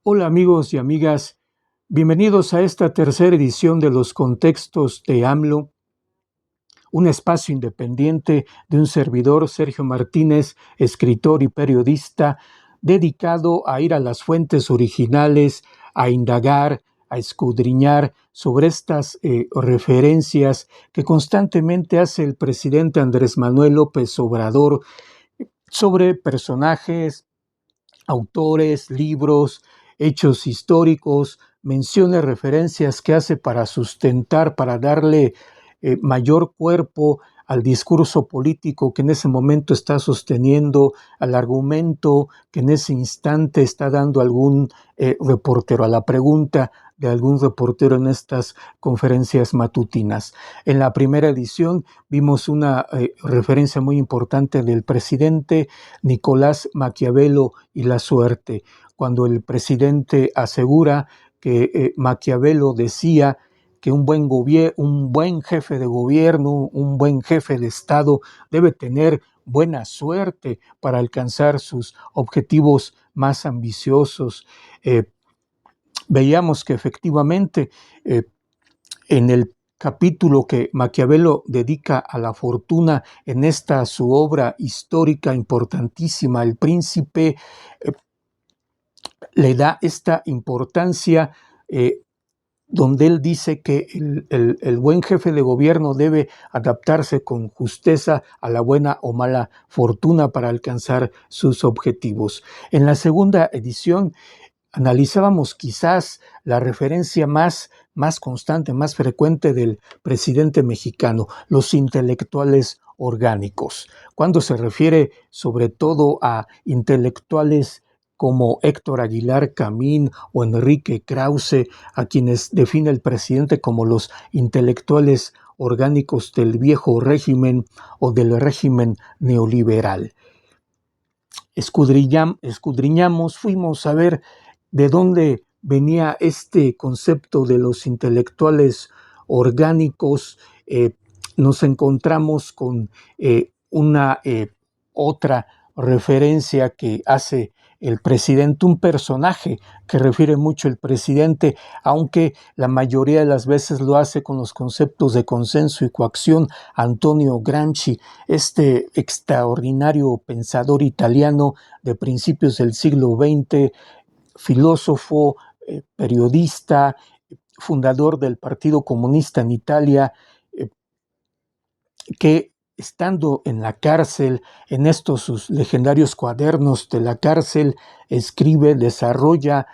Hola amigos y amigas, bienvenidos a esta tercera edición de los contextos de AMLO, un espacio independiente de un servidor, Sergio Martínez, escritor y periodista, dedicado a ir a las fuentes originales, a indagar, a escudriñar sobre estas referencias que constantemente hace el presidente Andrés Manuel López Obrador sobre personajes, autores, libros, hechos históricos, menciones, referencias que hace para sustentar, para darle mayor cuerpo al discurso político que en ese momento está sosteniendo, al argumento que en ese instante está dando algún reportero, a la pregunta de algún reportero en estas conferencias matutinas. En la primera edición vimos una referencia muy importante del presidente Nicolás Maquiavelo y la suerte, cuando el presidente asegura que Maquiavelo decía que un buen jefe de gobierno, un buen jefe de Estado debe tener buena suerte para alcanzar sus objetivos más ambiciosos. Veíamos que efectivamente en el capítulo que Maquiavelo dedica a la fortuna en esta su obra histórica importantísima, El Príncipe, le da esta importancia donde él dice que el buen jefe de gobierno debe adaptarse con justeza a la buena o mala fortuna para alcanzar sus objetivos. En la segunda edición analizábamos quizás la referencia más constante, más frecuente del presidente mexicano, los intelectuales orgánicos, cuando se refiere sobre todo a intelectuales como Héctor Aguilar Camín o Enrique Krause, a quienes define el presidente como los intelectuales orgánicos del viejo régimen o del régimen neoliberal. Escudriñamos, fuimos a ver de dónde venía este concepto de los intelectuales orgánicos. Nos encontramos con una otra referencia que hace el presidente, un personaje que refiere mucho el presidente, aunque la mayoría de las veces lo hace con los conceptos de consenso y coacción, Antonio Gramsci, este extraordinario pensador italiano de principios del siglo XX, filósofo, periodista, fundador del Partido Comunista en Italia, que estando en la cárcel, en estos sus legendarios cuadernos de la cárcel, escribe, desarrolla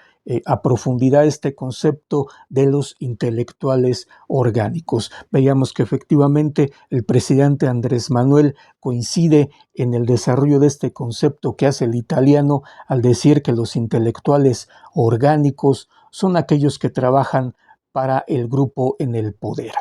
a profundidad este concepto de los intelectuales orgánicos. Veíamos que efectivamente el presidente Andrés Manuel coincide en el desarrollo de este concepto que hace el italiano al decir que los intelectuales orgánicos son aquellos que trabajan para el grupo en el poder,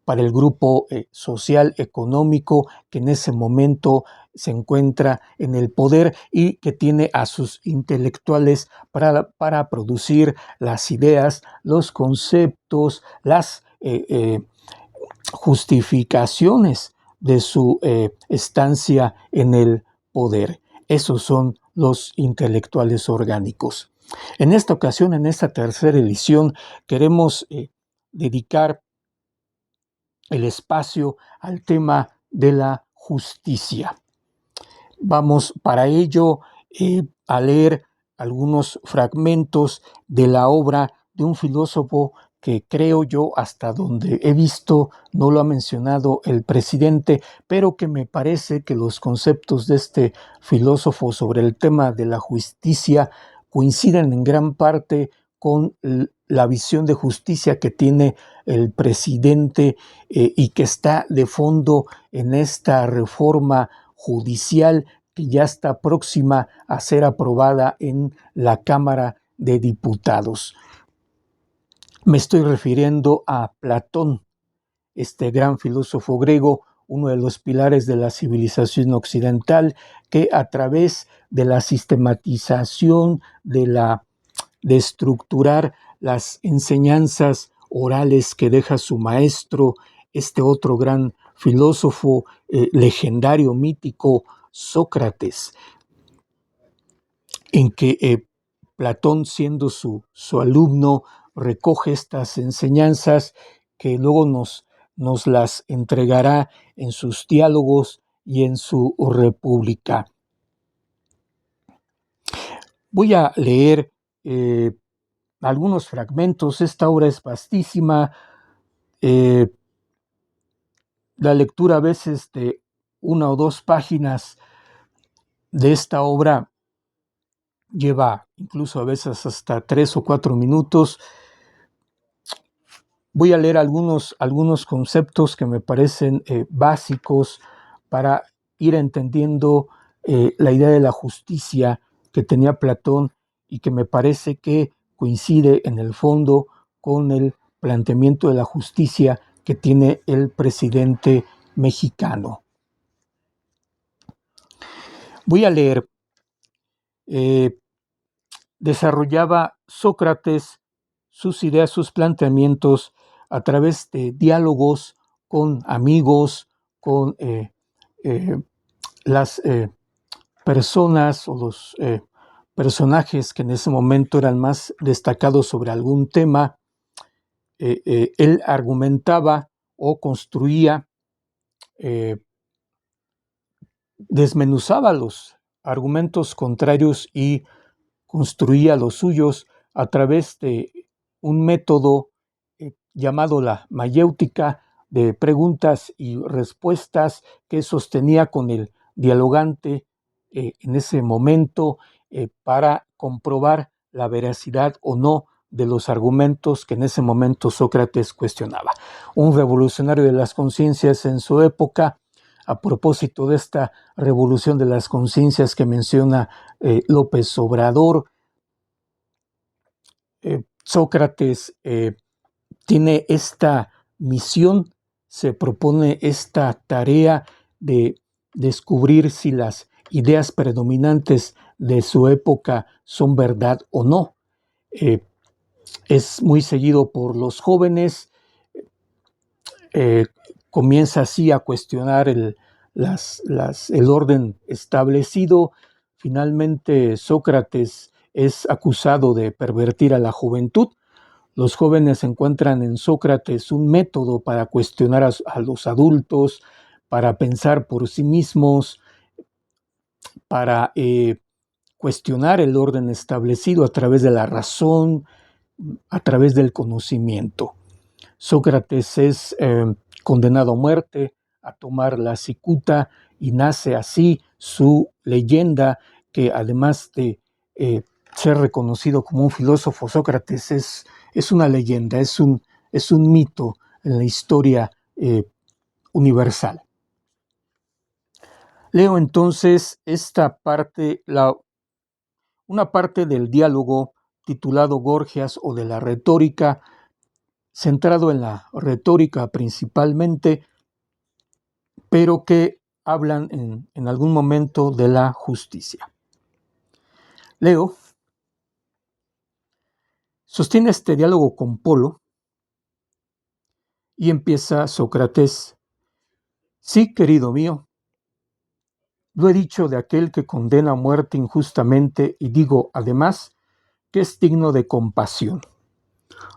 para el grupo social, económico, que en ese momento se encuentra en el poder y que tiene a sus intelectuales para producir las ideas, los conceptos, las justificaciones de su estancia en el poder. Esos son los intelectuales orgánicos. En esta ocasión, en esta tercera edición, queremos dedicar el espacio al tema de la justicia. Vamos para ello a leer algunos fragmentos de la obra de un filósofo que creo yo, hasta donde he visto, no lo ha mencionado el presidente, pero que me parece que los conceptos de este filósofo sobre el tema de la justicia coinciden en gran parte con la visión de justicia que tiene el presidente y que está de fondo en esta reforma judicial que ya está próxima a ser aprobada en la Cámara de Diputados. Me estoy refiriendo a Platón, este gran filósofo griego, uno de los pilares de la civilización occidental, que a través de la sistematización de estructurar las enseñanzas orales que deja su maestro, este otro gran filósofo legendario, mítico, Sócrates, en que Platón, siendo su alumno, recoge estas enseñanzas que luego nos las entregará en sus diálogos y en su República. Voy a leer algunos fragmentos. Esta obra es vastísima. La lectura a veces de una o dos páginas de esta obra lleva incluso a veces hasta 3 o 4 minutos. Voy a leer algunos conceptos que me parecen básicos para ir entendiendo la idea de la justicia que tenía Platón y que me parece que coincide en el fondo con el planteamiento de la justicia que tiene el presidente mexicano. Voy a leer. Desarrollaba Sócrates sus ideas, sus planteamientos a través de diálogos con amigos, con las personas o los personajes que en ese momento eran más destacados sobre algún tema. Él argumentaba o construía, desmenuzaba los argumentos contrarios y construía los suyos a través de un método llamado la mayéutica, de preguntas y respuestas que sostenía con el dialogante en ese momento para comprobar la veracidad o no de los argumentos que en ese momento Sócrates cuestionaba. Un revolucionario de las conciencias en su época, a propósito de esta revolución de las conciencias que menciona López Obrador, Sócrates tiene esta misión, se propone esta tarea de descubrir si las ideas predominantes de su época son verdad o no. Es muy seguido por los jóvenes, comienza así a cuestionar el orden establecido. Finalmente, Sócrates es acusado de pervertir a la juventud. Los jóvenes encuentran en Sócrates un método para cuestionar a los adultos, para pensar por sí mismos, para cuestionar el orden establecido a través de la razón, a través del conocimiento. Sócrates es condenado a muerte, a tomar la cicuta, y nace así su leyenda, que además de ser reconocido como un filósofo, Sócrates es una leyenda, es un mito en la historia universal. Leo entonces esta parte, una parte del diálogo titulado Gorgias o de la retórica, centrado en la retórica principalmente, pero que hablan en algún momento de la justicia. Leo. Sostiene este diálogo con Polo y empieza Sócrates: sí, querido mío, lo he dicho de aquel que condena a muerte injustamente y digo, además, que es digno de compasión.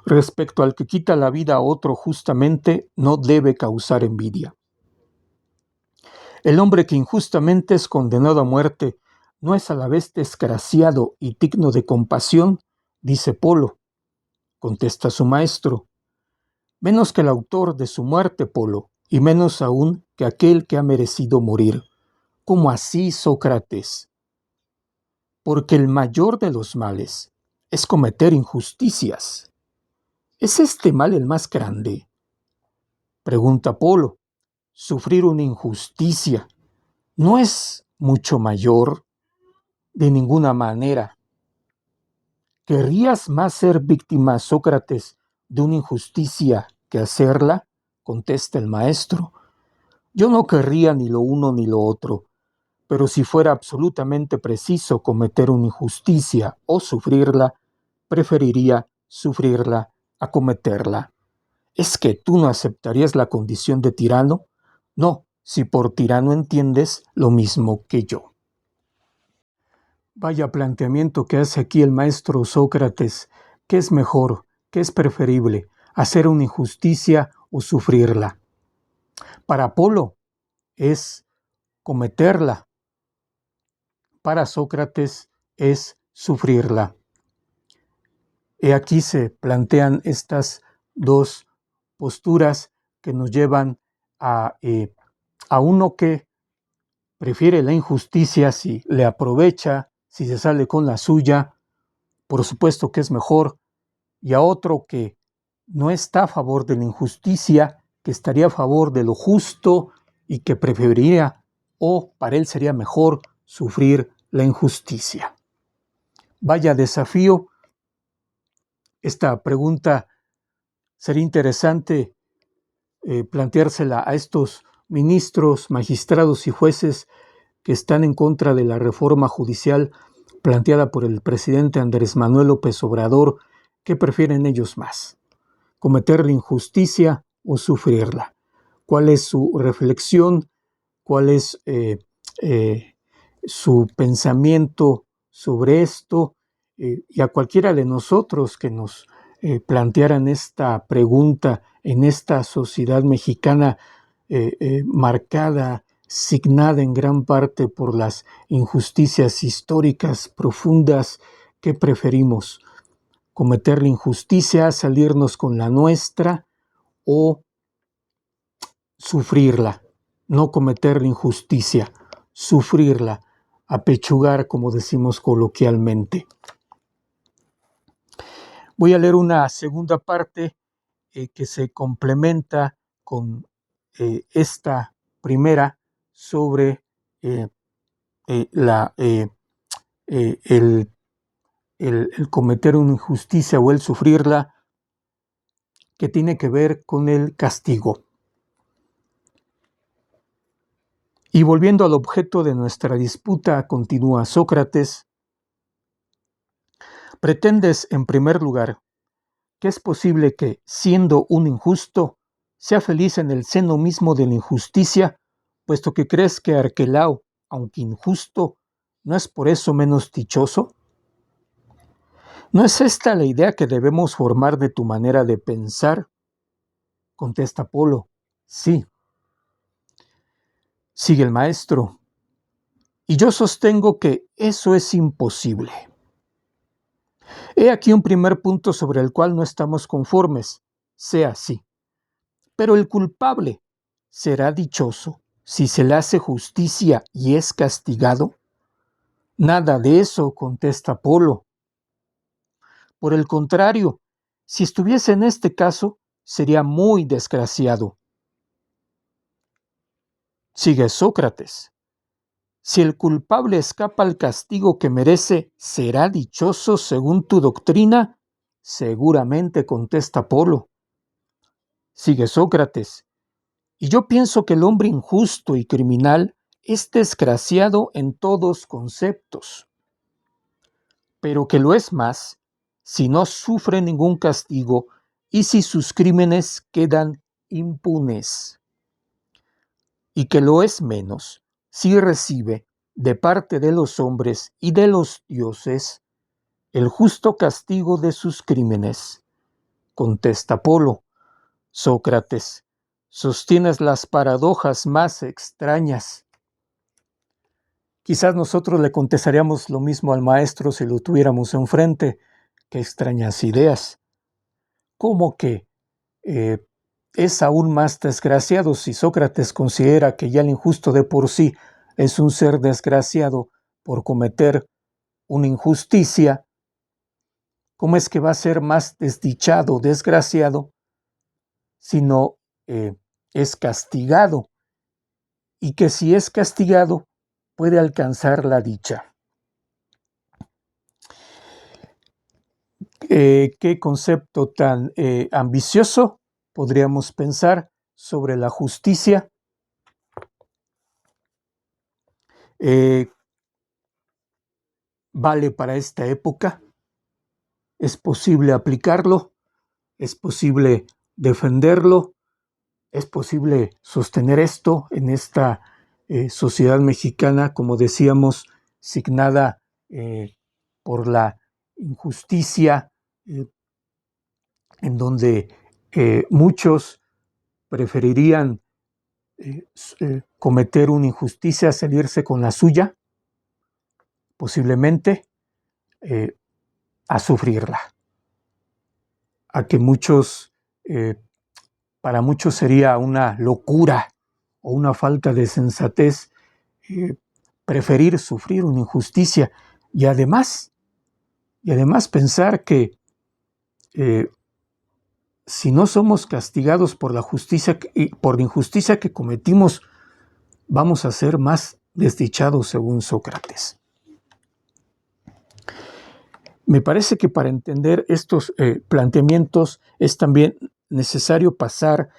Respecto al que quita la vida a otro justamente, no debe causar envidia. El hombre que injustamente es condenado a muerte no es a la vez desgraciado y digno de compasión, dice Polo. Contesta su maestro: menos que el autor de su muerte, Polo, y menos aún que aquel que ha merecido morir. ¿Cómo así, Sócrates? Porque el mayor de los males es cometer injusticias. ¿Es este mal el más grande? Pregunta Polo. Sufrir una injusticia ¿no es mucho mayor? De ninguna manera. ¿Querrías más ser víctima, Sócrates, de una injusticia que hacerla? Contesta el maestro. Yo no querría ni lo uno ni lo otro, pero si fuera absolutamente preciso cometer una injusticia o sufrirla, preferiría sufrirla a cometerla. ¿Es que tú no aceptarías la condición de tirano? No, si por tirano entiendes lo mismo que yo. Vaya planteamiento que hace aquí el maestro Sócrates. ¿Qué es mejor? ¿Qué es preferible? ¿Hacer una injusticia o sufrirla? Para Apolo es cometerla. Para Sócrates es sufrirla. Y aquí se plantean estas dos posturas que nos llevan a uno que prefiere la injusticia si le aprovecha, si se sale con la suya, por supuesto que es mejor, y a otro que no está a favor de la injusticia, que estaría a favor de lo justo y que preferiría, o para él sería mejor, sufrir la injusticia. Vaya desafío. Esta pregunta sería interesante planteársela a estos ministros, magistrados y jueces que están en contra de la reforma judicial planteada por el presidente Andrés Manuel López Obrador. ¿Qué prefieren ellos más? ¿Cometer la injusticia o sufrirla? ¿Cuál es su reflexión? ¿Cuál es su pensamiento sobre esto? Y a cualquiera de nosotros que nos plantearan esta pregunta en esta sociedad mexicana marcada, signada en gran parte por las injusticias históricas profundas, ¿qué preferimos? ¿Cometer la injusticia, salirnos con la nuestra o sufrirla? No cometer la injusticia, sufrirla, apechugar, como decimos coloquialmente. Voy a leer una segunda parte que se complementa con esta primera sobre el cometer una injusticia o el sufrirla, que tiene que ver con el castigo. Y volviendo al objeto de nuestra disputa, continúa Sócrates, pretendes, en primer lugar, que es posible que, siendo un injusto, sea feliz en el seno mismo de la injusticia, puesto que crees que Arquelao, aunque injusto, no es por eso menos dichoso. ¿No es esta la idea que debemos formar de tu manera de pensar? Contesta Apolo, sí. Sigue el maestro, y yo sostengo que eso es imposible. He aquí un primer punto sobre el cual no estamos conformes, sea así. Pero el culpable será dichoso si se le hace justicia y es castigado. Nada de eso, contesta Apolo. Por el contrario, si estuviese en este caso, sería muy desgraciado. Sigue Sócrates. Si el culpable escapa al castigo que merece, ¿será dichoso según tu doctrina? Seguramente, contesta Apolo. Sigue Sócrates. Y yo pienso que el hombre injusto y criminal es desgraciado en todos conceptos, pero que lo es más si no sufre ningún castigo y si sus crímenes quedan impunes, y que lo es menos si recibe de parte de los hombres y de los dioses el justo castigo de sus crímenes. Contesta Apolo. Sócrates, sostienes las paradojas más extrañas. Quizás nosotros le contestaríamos lo mismo al maestro si lo tuviéramos enfrente. Qué extrañas ideas. ¿Cómo que es aún más desgraciado si Sócrates considera que ya el injusto de por sí es un ser desgraciado por cometer una injusticia? ¿Cómo es que va a ser más desdichado, desgraciado, si no es castigado? Y que si es castigado, puede alcanzar la dicha. ¿Qué concepto tan ambicioso podríamos pensar sobre la justicia? ¿Vale para esta época? ¿Es posible aplicarlo? ¿Es posible defenderlo? ¿Es posible sostener esto en esta sociedad mexicana, como decíamos, signada por la injusticia, en donde muchos preferirían cometer una injusticia, salirse con la suya, posiblemente a sufrirla, a que para muchos sería una locura o una falta de sensatez preferir sufrir una injusticia y además pensar que si no somos castigados por la injusticia que cometimos, vamos a ser más desdichados, según Sócrates. Me parece que para entender estos planteamientos es también necesario pasar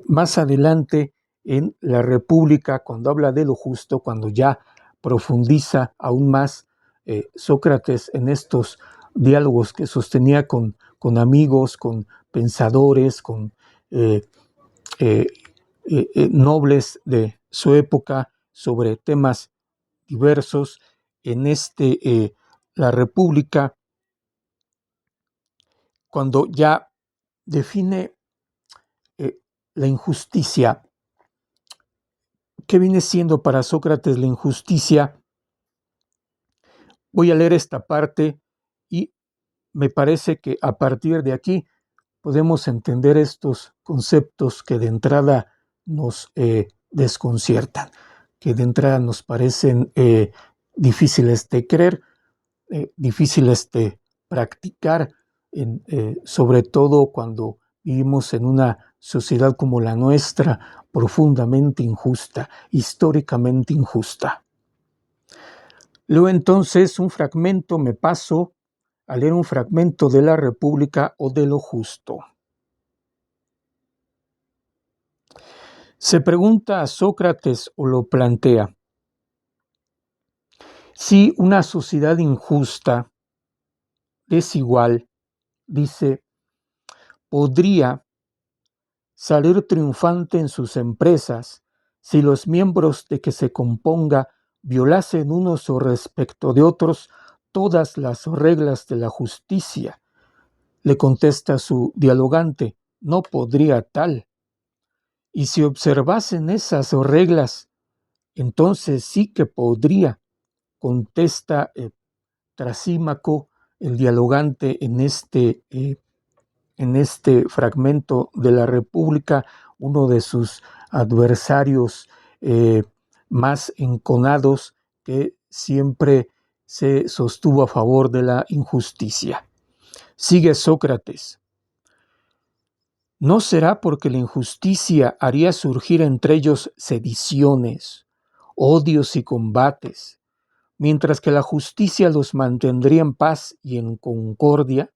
más adelante en la República, cuando habla de lo justo, cuando ya profundiza aún más Sócrates en estos diálogos que sostenía con amigos, con pensadores, con nobles de su época sobre temas diversos. En la República, cuando ya define la injusticia, ¿qué viene siendo para Sócrates la injusticia? Voy a leer esta parte y me parece que a partir de aquí podemos entender estos conceptos que de entrada nos desconciertan, que de entrada nos parecen difíciles de creer, difíciles de practicar, sobre todo cuando vivimos en una sociedad como la nuestra, profundamente injusta, históricamente injusta. Leo entonces un fragmento, me paso a leer un fragmento de la República o de lo justo. Se pregunta a Sócrates o lo plantea: si una sociedad injusta, desigual, dice, podría salir triunfante en sus empresas si los miembros de que se componga violasen unos o respecto de otros todas las reglas de la justicia. Le contesta su dialogante: no podría tal. Y si observasen esas reglas, entonces sí que podría, contesta Trasímaco, el dialogante, en este fragmento de la República, uno de sus adversarios más enconados, que siempre se sostuvo a favor de la injusticia. Sigue Sócrates: ¿no será porque la injusticia haría surgir entre ellos sediciones, odios y combates, mientras que la justicia los mantendría en paz y en concordia?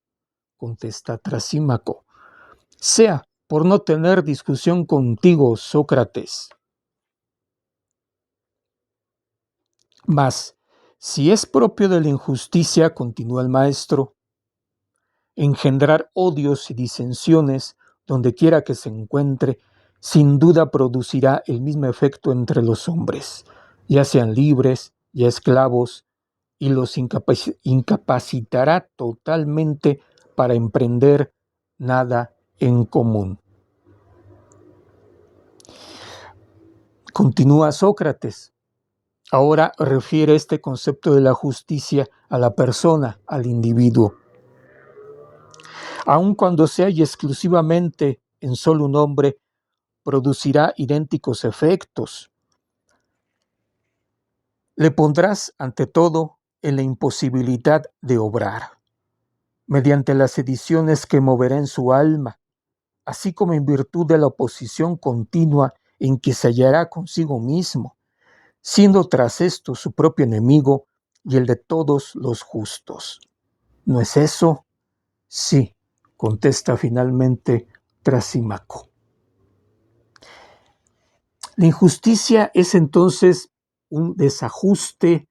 Contesta Trasímaco: sea por no tener discusión contigo, Sócrates. Mas, si es propio de la injusticia, continúa el maestro, engendrar odios y disensiones donde quiera que se encuentre, sin duda producirá el mismo efecto entre los hombres, ya sean libres, ya esclavos, y los incapacitará totalmente para emprender nada en común. Continúa Sócrates. Ahora refiere este concepto de la justicia a la persona, al individuo. Aun cuando se halla exclusivamente en solo un hombre, producirá idénticos efectos. Le pondrás, ante todo, en la imposibilidad de obrar, mediante las sediciones que moverá en su alma, así como en virtud de la oposición continua en que se hallará consigo mismo, siendo tras esto su propio enemigo y el de todos los justos. ¿No es eso? Sí, contesta finalmente Trasímaco. La injusticia es entonces un desajuste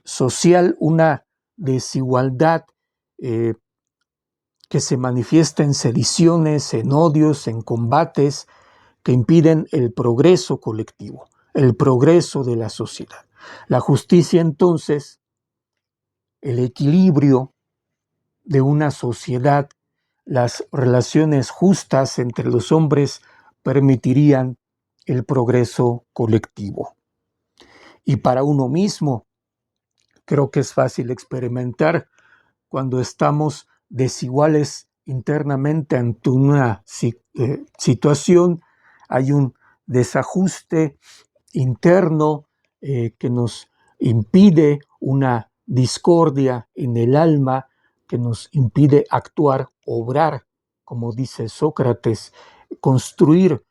social, una desigualdad que se manifiesta en sediciones, en odios, en combates que impiden el progreso colectivo, el progreso de la sociedad. La justicia entonces el equilibrio de una sociedad, las relaciones justas entre los hombres permitirían el progreso colectivo. Y para uno mismo, creo que es fácil experimentar cuando estamos desiguales internamente ante una situación, hay un desajuste interno que nos impide, una discordia en el alma que nos impide actuar, obrar, como dice Sócrates, construir.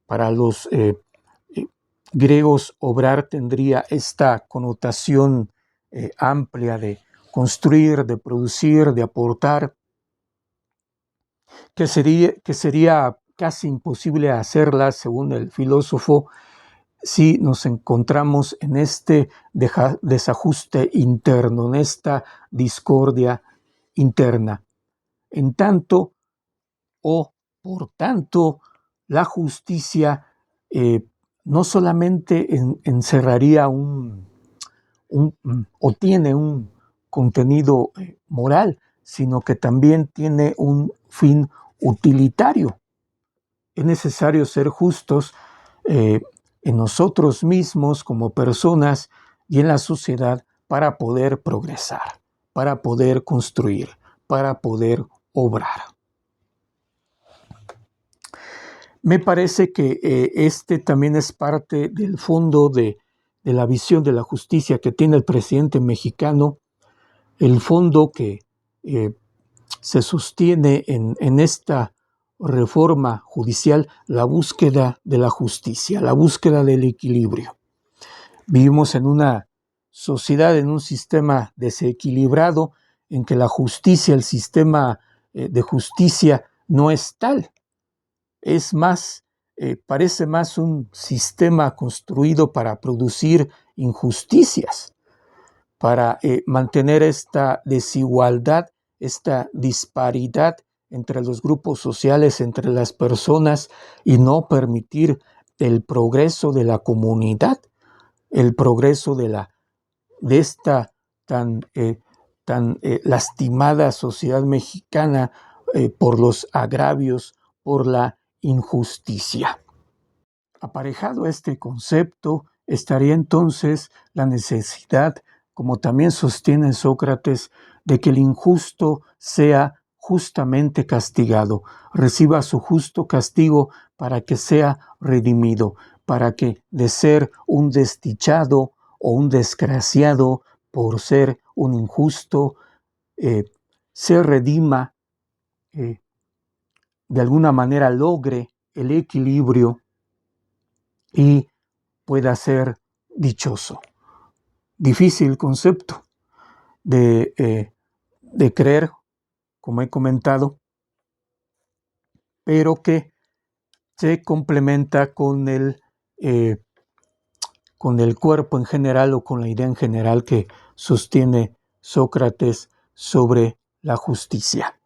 Para los griegos, obrar tendría esta connotación amplia de construir, de producir, de aportar, que sería casi imposible hacerla, según el filósofo, si nos encontramos en este desajuste interno, en esta discordia interna. En tanto, o por tanto, la justicia no solamente encerraría o tiene un contenido moral, sino que también tiene un fin utilitario. Es necesario ser justos en nosotros mismos como personas y en la sociedad para poder progresar, para poder construir, para poder obrar. Me parece que este también es parte del fondo de la visión de la justicia que tiene el presidente mexicano, el fondo que se sostiene en esta reforma judicial, la búsqueda de la justicia, la búsqueda del equilibrio. Vivimos en una sociedad, en un sistema desequilibrado, en que la justicia, el sistema de justicia no es tal. Es más, parece más un sistema construido para producir injusticias, para mantener esta desigualdad, esta disparidad entre los grupos sociales, entre las personas, y no permitir el progreso de la comunidad, el progreso de esta tan lastimada sociedad mexicana por los agravios, por la injusticia. Aparejado a este concepto estaría entonces la necesidad, como también sostiene Sócrates, de que el injusto sea justamente castigado, reciba su justo castigo para que sea redimido, para que de ser un desdichado o un desgraciado por ser un injusto, se redima, de alguna manera logre el equilibrio y pueda ser dichoso. Difícil concepto de creer, como he comentado, pero que se complementa con el cuerpo en general o con la idea en general que sostiene Sócrates sobre la justicia.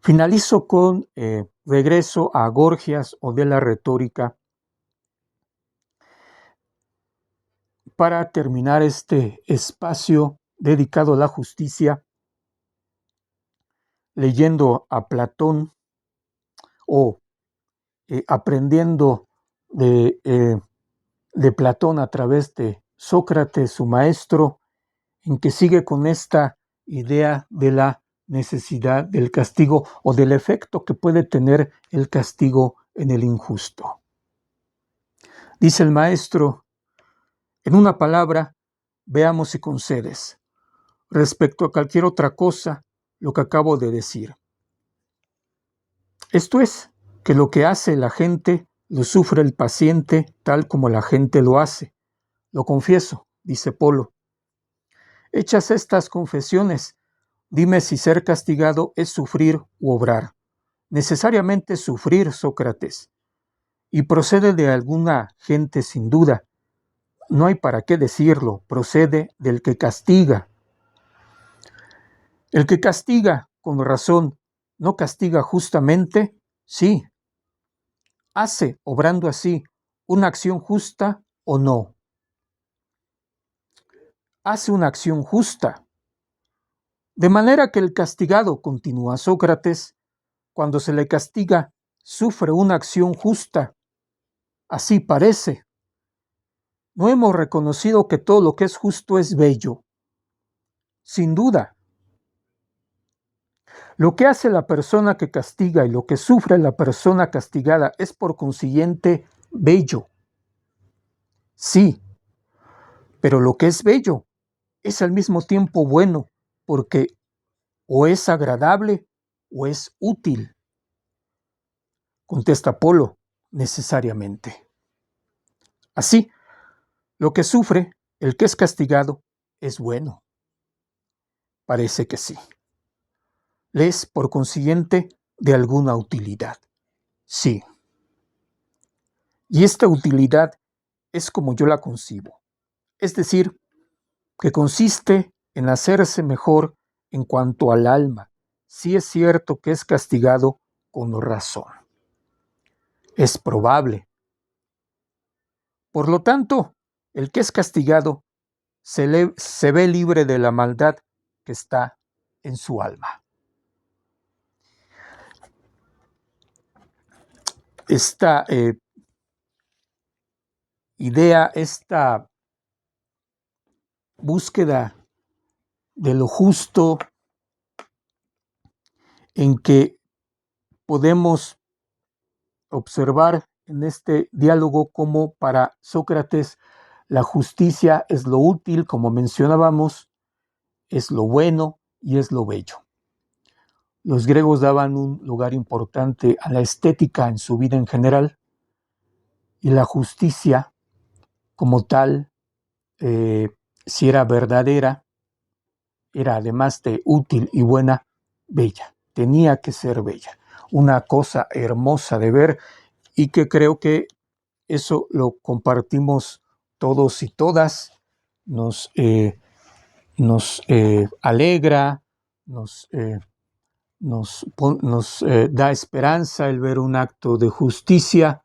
Finalizo con regreso a Gorgias o de la retórica para terminar este espacio dedicado a la justicia, leyendo a Platón o aprendiendo de Platón a través de Sócrates, su maestro, en que sigue con esta idea de la necesidad del castigo o del efecto que puede tener el castigo en el injusto. Dice el maestro: en una palabra, veamos si concedes, respecto a cualquier otra cosa, lo que acabo de decir. Esto es, que lo que hace la gente lo sufre el paciente tal como la gente lo hace. Lo confieso, dice Polo. Hechas estas confesiones, dime si ser castigado es sufrir u obrar. Necesariamente sufrir, Sócrates. Y procede de alguna gente sin duda. No hay para qué decirlo, procede del que castiga. El que castiga, con razón, ¿no castiga justamente? Sí. ¿Hace, obrando así, una acción justa o no? Hace una acción justa, De manera que el castigado, continúa Sócrates, cuando se le castiga, sufre una acción justa. Así parece. No hemos reconocido que todo lo que es justo es bello. Sin duda. Lo que hace la persona que castiga y lo que sufre la persona castigada es por consiguiente bello. Sí, pero lo que es bello es al mismo tiempo bueno, porque o es agradable o es útil. Contesta Apolo, necesariamente. Así, lo que sufre, el que es castigado, es bueno. Parece que sí. Le es, por consiguiente, de alguna utilidad. Sí. Y esta utilidad es como yo la concibo. Es decir, que consiste en hacerse mejor en cuanto al alma. Sí es cierto que es castigado con razón. Es probable. Por lo tanto, el que es castigado se ve libre de la maldad que está en su alma. Esta idea, esta búsqueda de lo justo en que podemos observar en este diálogo cómo para Sócrates la justicia es lo útil, como mencionábamos, es lo bueno y es lo bello. Los griegos daban un lugar importante a la estética en su vida en general, y la justicia como tal, si era verdadera, era además de útil y buena, bella. Tenía que ser bella. Una cosa hermosa de ver y que creo que eso lo compartimos todos y todas. Nos alegra, nos da esperanza el ver un acto de justicia,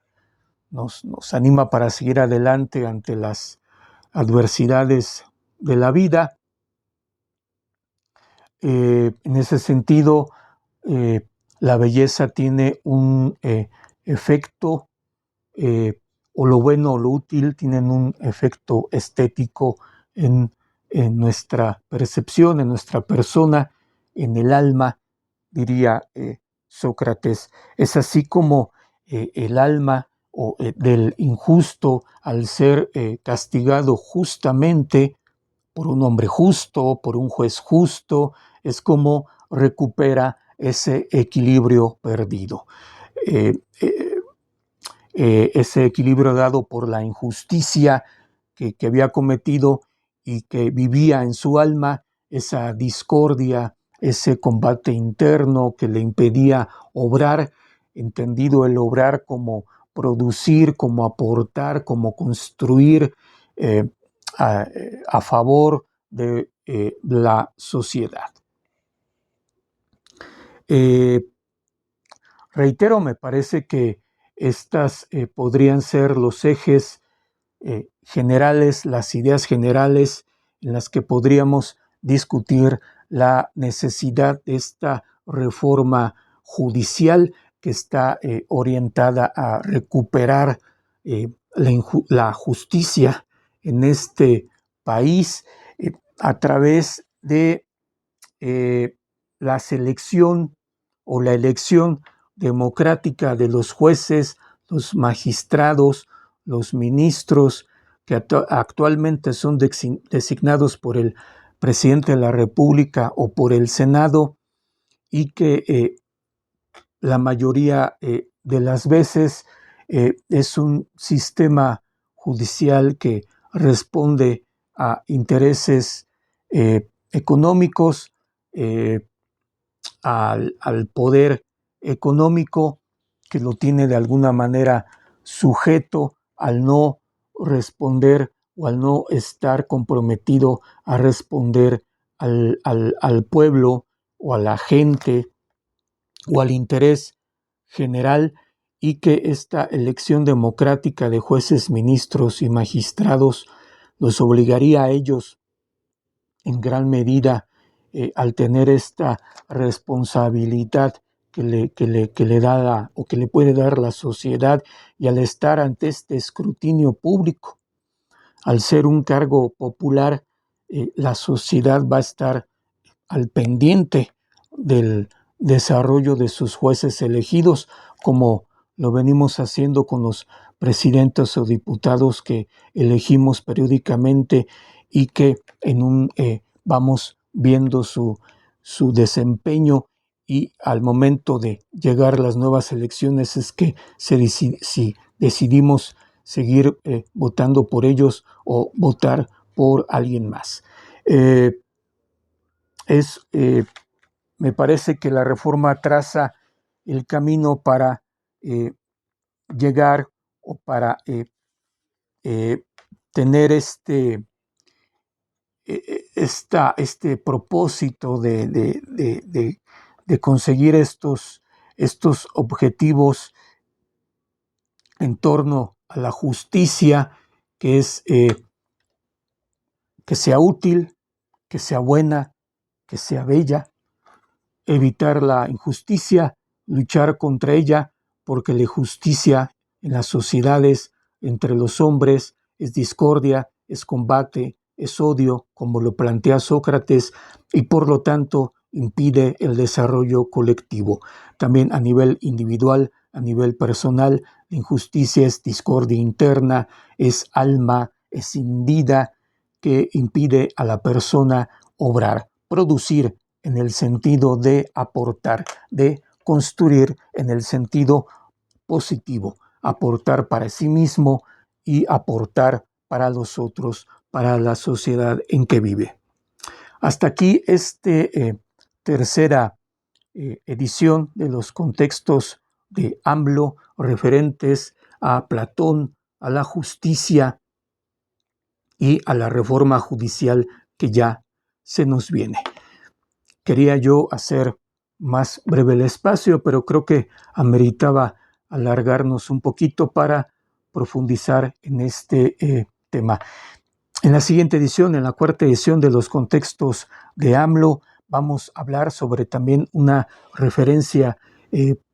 nos anima para seguir adelante ante las adversidades de la vida. En ese sentido, la belleza tiene un efecto, o lo bueno o lo útil tienen un efecto estético en nuestra percepción, en nuestra persona, en el alma, diría Sócrates. Es así como el alma del injusto, al ser castigado justamente por un hombre justo, por un juez justo, es como recupera ese equilibrio perdido. Eh, eh, Ese equilibrio dado por la injusticia que había cometido y que vivía en su alma, esa discordia, ese combate interno que le impedía obrar, entendido el obrar como producir, como aportar, como construir a favor de la sociedad. Reitero, me parece que estas podrían ser los ejes generales, las ideas generales en las que podríamos discutir la necesidad de esta reforma judicial que está orientada a recuperar la justicia en este país a través de la selección o la elección democrática de los jueces, los magistrados, los ministros que actualmente son designados por el presidente de la República o por el Senado, y que la mayoría de las veces es un sistema judicial que responde a intereses económicos, al poder económico, que lo tiene de alguna manera sujeto al no responder o al no estar comprometido a responder al pueblo o a la gente o al interés general, y que esta elección democrática de jueces, ministros y magistrados los obligaría a ellos en gran medida al tener esta responsabilidad que le da o que le puede dar la sociedad, y al estar ante este escrutinio público, al ser un cargo popular, la sociedad va a estar al pendiente del desarrollo de sus jueces elegidos, como lo venimos haciendo con los presidentes o diputados que elegimos periódicamente y que vamos viendo su desempeño, y al momento de llegar las nuevas elecciones es que si decidimos seguir votando por ellos o votar por alguien más. Me parece que la reforma traza el camino para llegar o para tener este propósito de conseguir estos objetivos en torno a la justicia, que es que sea útil, que sea buena, que sea bella, evitar la injusticia, luchar contra ella, porque la injusticia en las sociedades, entre los hombres, es discordia, es combate, es odio, como lo plantea Sócrates, y por lo tanto impide el desarrollo colectivo. También a nivel individual, a nivel personal, la injusticia es discordia interna, es alma, es sin vida, que impide a la persona obrar, producir en el sentido de aportar, de construir en el sentido positivo, aportar para sí mismo y aportar para los otros, para la sociedad en que vive. Hasta aquí tercera edición de los contextos de AMLO referentes a Platón, a la justicia y a la reforma judicial que ya se nos viene. Quería yo hacer más breve el espacio, pero creo que ameritaba alargarnos un poquito para profundizar en este tema. En la siguiente edición, en la cuarta edición de los contextos de AMLO, vamos a hablar sobre también una referencia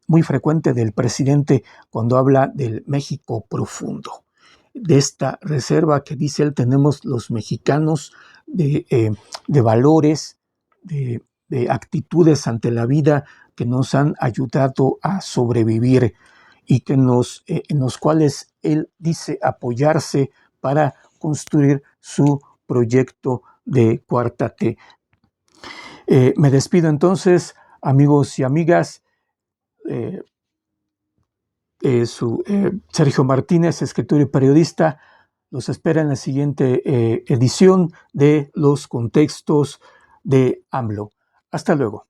muy frecuente del presidente cuando habla del México profundo, de esta reserva que dice él tenemos los mexicanos de valores, de actitudes ante la vida que nos han ayudado a sobrevivir y que en los cuales él dice apoyarse para construir su proyecto de Cuarta T. Me despido entonces, amigos y amigas. Sergio Martínez, escritor y periodista, los espera en la siguiente edición de los contextos de AMLO. Hasta luego.